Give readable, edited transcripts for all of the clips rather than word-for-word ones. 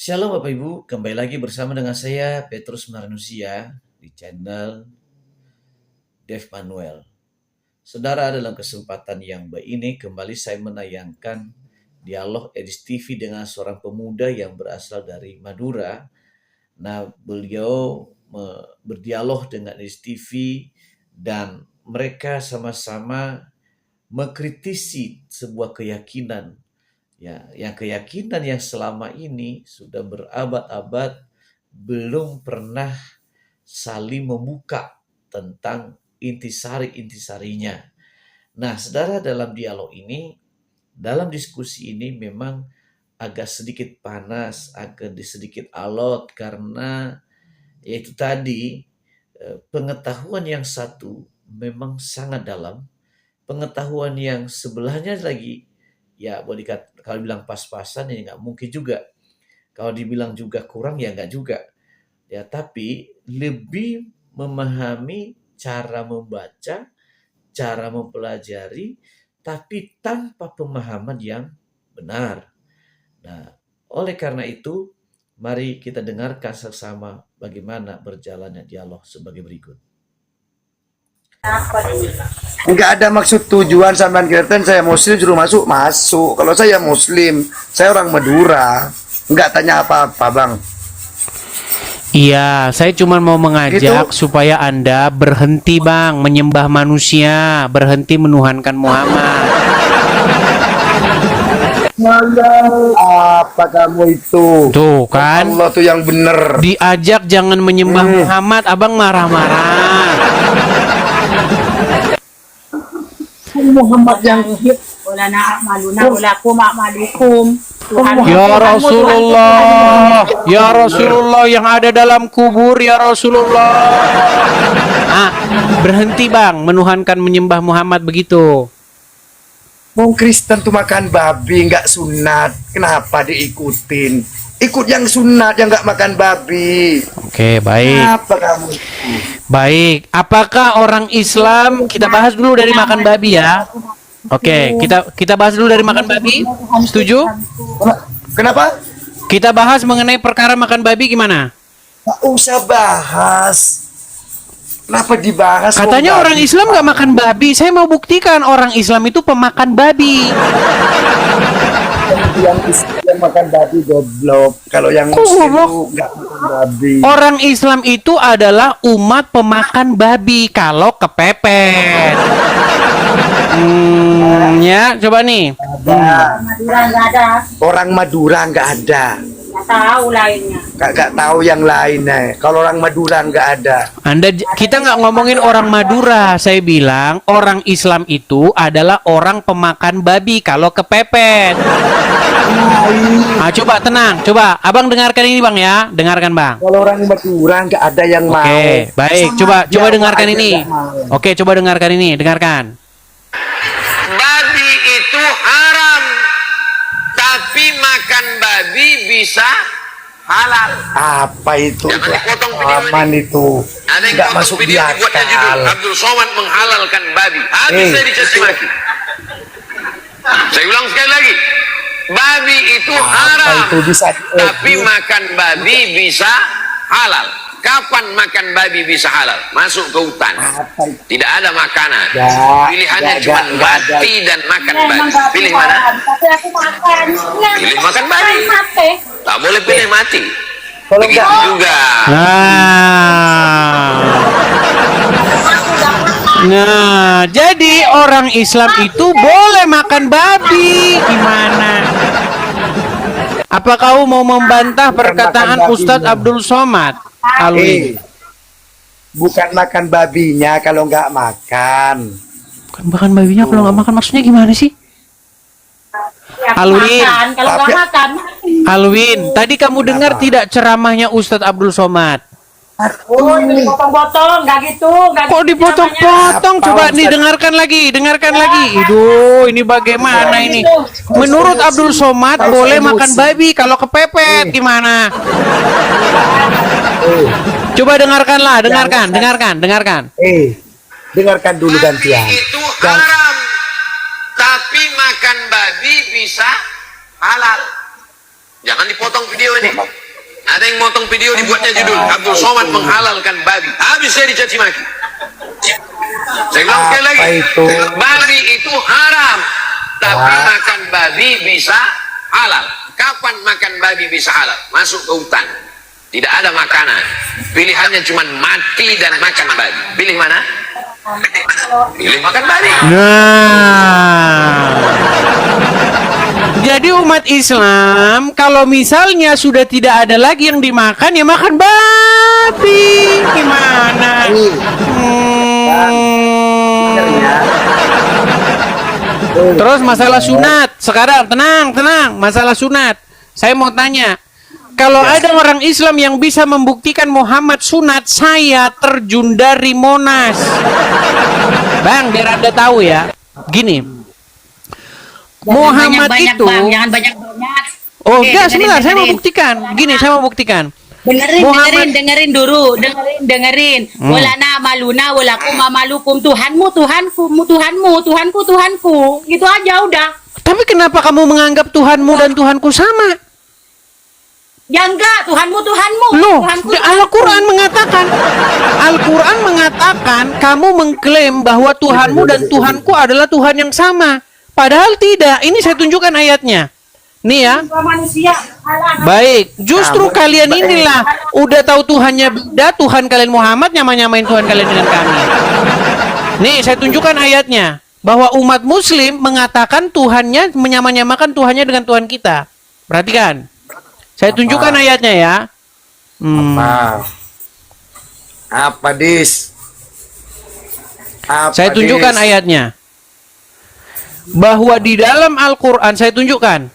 Shalom Bapak Ibu, kembali lagi bersama dengan saya Petrus Maranusia di channel Dev Manuel. Saudara, dalam kesempatan yang baik ini kembali saya menayangkan dialog Edis TV dengan seorang pemuda yang berasal dari Madura. Nah, beliau berdialog dengan Edis TV dan mereka sama-sama mengkritisi sebuah keyakinan, ya, yang keyakinan yang selama ini sudah berabad-abad belum pernah saling membuka tentang intisari-intisarinya. Nah, saudara, dalam dialog ini, dalam diskusi ini memang agak sedikit panas, agak sedikit alot karena yaitu tadi pengetahuan yang satu memang sangat dalam, pengetahuan yang sebelahnya lagi ya boleh kalau bilang pas-pasan ya nggak mungkin juga. Kalau dibilang juga kurang ya nggak juga. Ya, tapi lebih memahami cara membaca, cara mempelajari, tapi tanpa pemahaman yang benar. Nah, oleh karena itu, mari kita dengarkan bersama bagaimana berjalannya dialog sebagai berikut. Enggak ada maksud tujuan sampean kirain saya muslim suruh masuk masuk. Kalau saya muslim, saya orang Madura. Enggak tanya apa-apa, Bang. Iya, saya cuma mau mengajak supaya Anda berhenti, Bang, menyembah manusia, berhenti menuhankan Muhammad. Apa kamu itu? Tuh kan, Allah tuh yang bener. diajak jangan menyembah Muhammad, Abang marah-marah. Muhammad yang wala na'maluna wala kuma'malukum. Ya Rasulullah, ya Rasulullah yang ada dalam kubur, ya Rasulullah. Berhenti, Bang, menuhankan menyembah Muhammad begitu. Wong Kristen tuh makan babi, nggak sunat. Kenapa diikutin? Ikut yang sunat, yang nggak makan babi. Oke, baik. Apa kamu? Baik, apakah orang Islam, kita bahas dulu dari makan babi ya. Oke, kita bahas dulu dari makan babi. Setuju? Kenapa? Kita bahas mengenai perkara makan babi gimana? Nggak usah bahas. Kenapa dibahas? Katanya orang Islam nggak makan babi. Saya mau buktikan orang Islam itu pemakan babi. Yang makan babi goblok. Kalau yang muslim nggak makan babi. Orang Islam itu adalah umat pemakan babi kalau kepepet. Ya, coba nih. Madura nggak ada, Orang Madura nggak ada. nggak tahu lainnya. Nggak tahu yang lainnya. Kalau orang Madura nggak ada. Kita nggak ngomongin orang Madura. Saya bilang orang Islam itu adalah orang pemakan babi kalau kepepet. Coba tenang, coba abang dengarkan ini bang ya, dengarkan bang. Kalau orang Madura nggak ada yang mau. Oke, baik, coba dengarkan ini. Oke, coba dengarkan ini, dengarkan. Babi itu haram, tapi makan babi bisa halal. Apa itu? Jangan dipotong video Aman ini. itu. Ada yang Nggak potong masuk di video dibuatnya judul akal. Abdul Somad menghalalkan babi. Habis saya dicaci maki. Saya ulang sekali lagi. Babi itu haram, itu bisa tapi makan babi bisa halal. Kapan makan babi bisa halal? Masuk ke hutan. Tidak ada makanan. Pilihannya cuma mati dan makan babi. Pilih mana? Tapi aku makan. Pilih makan babi. Mati. Tak boleh pilih mati. Kalau Begitu nggak juga. Nah, jadi orang Islam itu boleh makan babi. Gimana? Apa kau mau membantah perkataan Ustadz Abdul Somad Alwi? bukan makan babinya kalau nggak makan. Bukan makan babinya kalau nggak makan, maksudnya gimana sih? Ya, Alwin. makan. Kalau nggak Tapi- makan. Alwin, tadi kamu dengar tidak ceramahnya Ustadz Abdul Somad? Oh, dipotong-potong, nggak gitu. Nggak Kok gitu dipotong-potong? Apa, Coba nih Ustadz? dengarkan lagi. Aduh, ini bagaimana ini? Menurut Abdul Somad boleh makan babi kalau kepepet, gimana? Coba dengarkanlah, dengarkan. Dengarkan dulu Babi gantian. itu haram, tapi makan babi bisa halal. Jangan dipotong video ini. Ada yang motong video dibuatnya judul Abdul Somad menghalalkan babi. Habis saya dicaci maki. Saya bilang sekali lagi, itu? babi itu haram, tapi makan babi bisa halal. Kapan makan babi bisa halal? Masuk ke hutan, tidak ada makanan. Pilihannya cuma mati dan makan babi. Pilih mana? Pilih makan babi. Nah, jadi umat Islam kalau misalnya sudah tidak ada lagi yang dimakan, ya makan babi. Gimana? Terus masalah sunat. Sekarang tenang. Masalah sunat. Saya mau tanya, kalau ada orang Islam yang bisa membuktikan Muhammad sunat, saya terjun dari Monas. Bang, biar Anda tahu ya. Gini, Muhammad banyak, itu. Bang, jangan banyak-banyak. Oh, Oke, enggak, sebentar, saya mau dengerin. buktikan. Gini, saya mau buktikan. Dengerin dulu, dengerin. Walana maluna walakum malukum, Tuhanmu, Tuhanku. Gitu aja udah. Tapi kenapa kamu menganggap Tuhanmu dan Tuhanku sama? Ya enggak, Tuhanmu. Loh, Tuhanku. Al-Quran mengatakan kamu mengklaim bahwa Tuhanmu dan Tuhanku adalah Tuhan yang sama. Padahal tidak. Ini saya tunjukkan ayatnya. Nih ya. Manusia. Baik, justru kalian inilah udah tahu Tuhannya beda, Tuhan kalian Muhammad nyamain Tuhan kalian dengan kami. Nih, saya tunjukkan ayatnya bahwa umat muslim mengatakan Tuhannya menyamakan Tuhannya dengan Tuhan kita. Perhatikan. Saya tunjukkan ayatnya ya. Apa, Dis? Apa, Saya tunjukkan Dis? ayatnya. Bahwa di dalam Al-Qur'an saya tunjukkan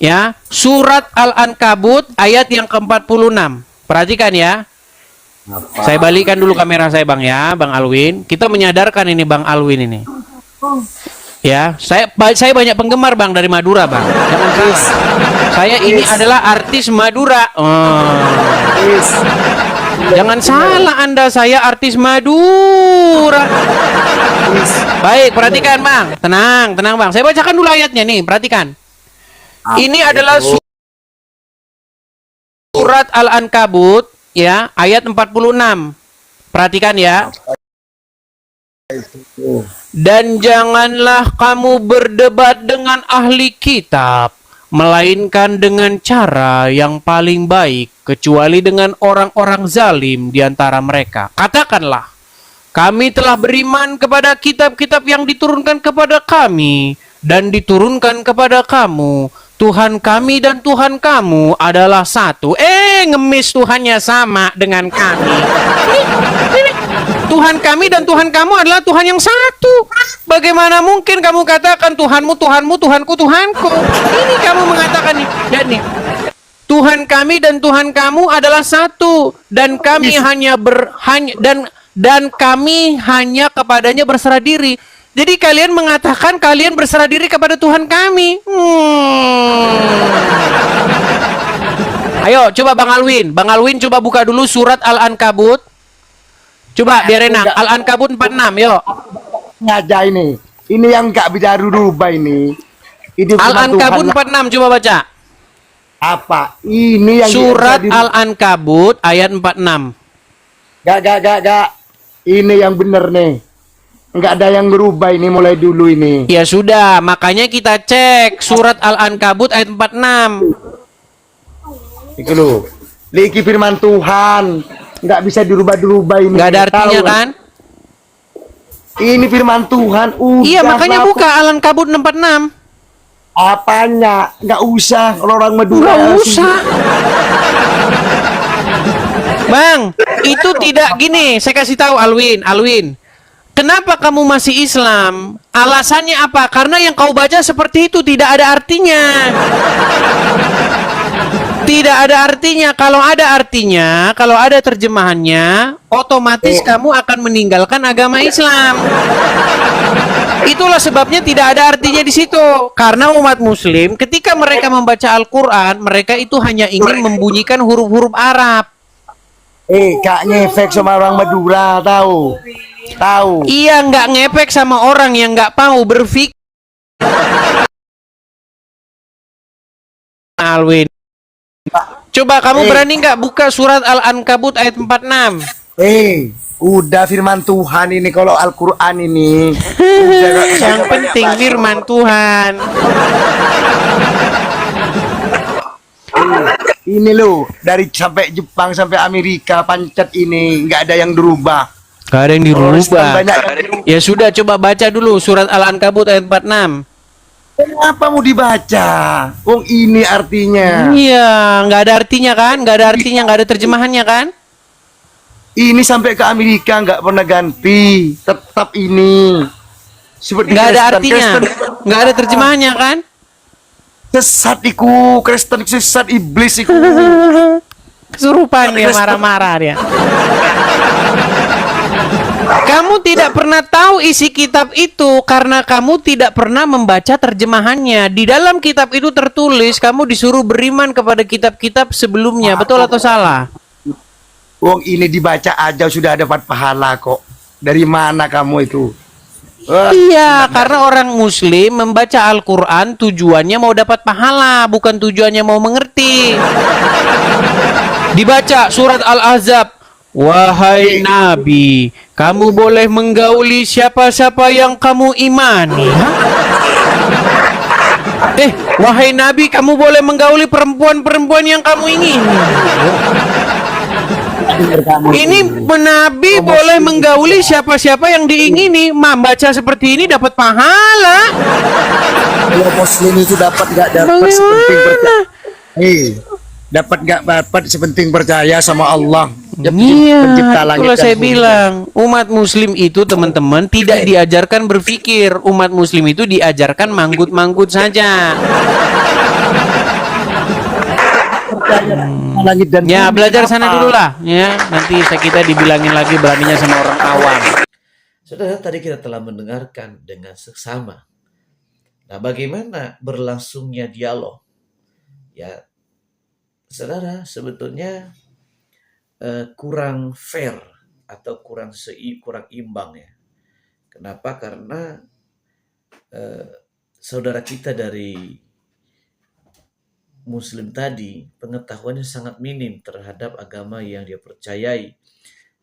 ya, surat Al-Ankabut ayat yang ke-46. Perhatikan ya. Saya balikan dulu kamera saya, Bang ya, Bang Alwin. Kita menyadarkan ini Bang Alwin ini. Ya, saya banyak penggemar Bang dari Madura, Bang. Jangan salah. Saya ini adalah artis Madura. Jangan salah Anda, saya artis Madura. Baik, perhatikan Bang. Tenang Bang. Saya bacakan dulu ayatnya nih, perhatikan. Ini adalah surat Al-Ankabut ya, ayat 46. Perhatikan ya. Dan janganlah kamu berdebat dengan ahli kitab, melainkan dengan cara yang paling baik, kecuali dengan orang-orang zalim di antara mereka. Katakanlah, kami telah beriman kepada kitab-kitab yang diturunkan kepada kami dan diturunkan kepada kamu. Tuhan kami dan Tuhan kamu adalah satu. Ngemis Tuhannya sama dengan kami. Ini. Tuhan kami dan Tuhan kamu adalah Tuhan yang satu. Bagaimana mungkin kamu katakan Tuhanmu, Tuhanku, Tuhanku? Ini kamu mengatakan nih. Jadi Tuhan kami dan Tuhan kamu adalah satu, dan kami dan kami hanya kepadanya berserah diri. Jadi kalian mengatakan kalian berserah diri kepada Tuhan kami. Ayo coba Bang Alwin coba buka dulu surat Al-Ankabut. Coba biar enak. Al-Ankabut 46, yuk. Ngaja ini. Ini yang nggak bisa rubah ini. Al-Ankabut 46 coba baca. Apa? Ini yang surat Al-Ankabut ayat 46. Gak. Ini yang bener nih. Nggak ada yang ngerubah ini mulai dulu ini. Ya sudah, makanya kita cek surat Al-Ankabut ayat 46. Itu loh. Liki firman Tuhan. Nggak bisa dirubah-dirubah ini. Nggak ada artinya kan? Ini firman Tuhan. Iya, makanya buka Al-Ankabut 46. Apanya? Nggak usah. Kalau orang Madura. Nggak usah. Bang, itu tidak gini. Saya kasih tahu Alwin. Kenapa kamu masih Islam? Alasannya apa? Karena yang kau baca seperti itu tidak ada artinya. Tidak ada artinya. Kalau ada artinya, kalau ada terjemahannya, otomatis kamu akan meninggalkan agama Islam. Itulah sebabnya tidak ada artinya di situ. Karena umat Muslim, ketika mereka membaca Al-Quran, mereka itu hanya ingin membunyikan huruf-huruf Arab. Kak ngefek sama orang Madura, tahu? Iya, nggak ngepek sama orang yang nggak mau berpikir. Alwin. Coba kamu berani nggak buka surat Al-Ankabut ayat 46? Udah firman Tuhan ini kalau Al-Quran ini. Udah, gak usah Yang penting firman Tuhan. Ini loh, dari sampai Jepang sampai Amerika pancet ini nggak ada yang dirubah. Gak ada yang dirubah. Banyak. Ya sudah, coba baca dulu surat Al-Ankabut ayat 46. Kenapa mau dibaca? Wong ini artinya. Iya, nggak ada artinya kan? Nggak ada artinya, nggak ada terjemahannya kan? Ini sampai ke Amerika nggak pernah ganti, tetap ini. Seperti Nggak ada Kristen. artinya, nggak ada terjemahannya kan? Sesat iku, Kristen sesat, iblis iku. Kesurupan dia, marah-marah dia. Kamu tidak pernah tahu isi kitab itu karena kamu tidak pernah membaca terjemahannya. Di dalam kitab itu tertulis kamu disuruh beriman kepada kitab-kitab sebelumnya. Betul atau salah? Wong ini dibaca aja sudah dapat pahala kok. Dari mana kamu itu? Iya, karena orang Muslim membaca Al-Quran tujuannya mau dapat pahala, bukan tujuannya mau mengerti. Dibaca surat Al-Ahzab. Wahai Nabi, kamu boleh menggauli siapa-siapa yang kamu imani. Wahai Nabi, kamu boleh menggauli perempuan-perempuan yang kamu ingini. Ini Nabi boleh menggauli siapa-siapa yang diingini. Membaca seperti ini dapat pahala. Kalau Muslim itu dapat nggak dapat sepenting percaya. Dapat nggak dapat sepenting percaya sama Allah. Iya, langit itulah dan saya bumi. bilang. Umat Muslim itu teman-teman tidak diajarkan berpikir. Umat Muslim itu diajarkan manggut-manggut saja. Langit dan Ya, bumi. belajar sana Apa? dulu lah. Ya, nanti kita dibilangin lagi beraninya sama orang awam. Saudara, tadi kita telah mendengarkan dengan seksama. Nah, bagaimana berlangsungnya dialog? Ya, saudara, sebetulnya kurang fair atau kurang imbang ya. Kenapa? Karena saudara kita dari Muslim tadi pengetahuannya sangat minim terhadap agama yang dia percayai.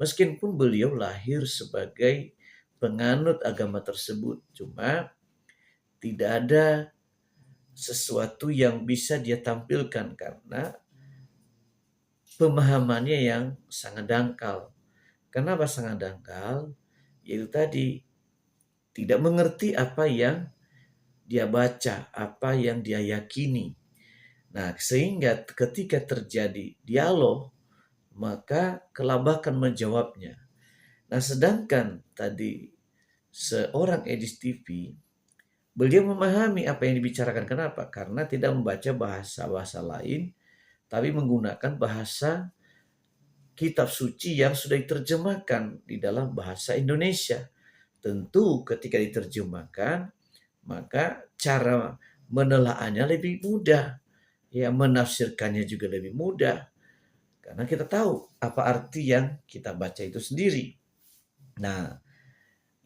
Meskipun beliau lahir sebagai penganut agama tersebut, cuma tidak ada sesuatu yang bisa dia tampilkan karena pemahamannya yang sangat dangkal. Kenapa sangat dangkal? Yaitu tadi tidak mengerti apa yang dia baca, apa yang dia yakini. Nah, sehingga ketika terjadi dialog, maka kelabakan menjawabnya. Nah, sedangkan tadi seorang Edis TV, beliau memahami apa yang dibicarakan. Kenapa? Karena tidak membaca bahasa-bahasa lain, tapi menggunakan bahasa kitab suci yang sudah diterjemahkan di dalam bahasa Indonesia. Tentu ketika diterjemahkan, maka cara menelaahnya lebih mudah. Ya, menafsirkannya juga lebih mudah. Karena kita tahu apa arti yang kita baca itu sendiri. Nah,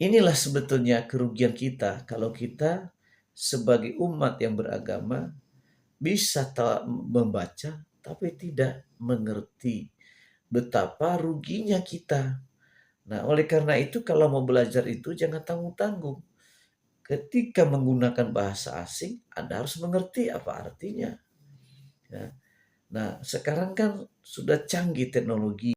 inilah sebetulnya kerugian kita kalau kita sebagai umat yang beragama bisa membaca tapi tidak mengerti. Betapa ruginya kita. Nah, oleh karena itu kalau mau belajar itu jangan tanggung-tanggung. Ketika menggunakan bahasa asing, Anda harus mengerti apa artinya. Ya. Nah, sekarang kan sudah canggih teknologi.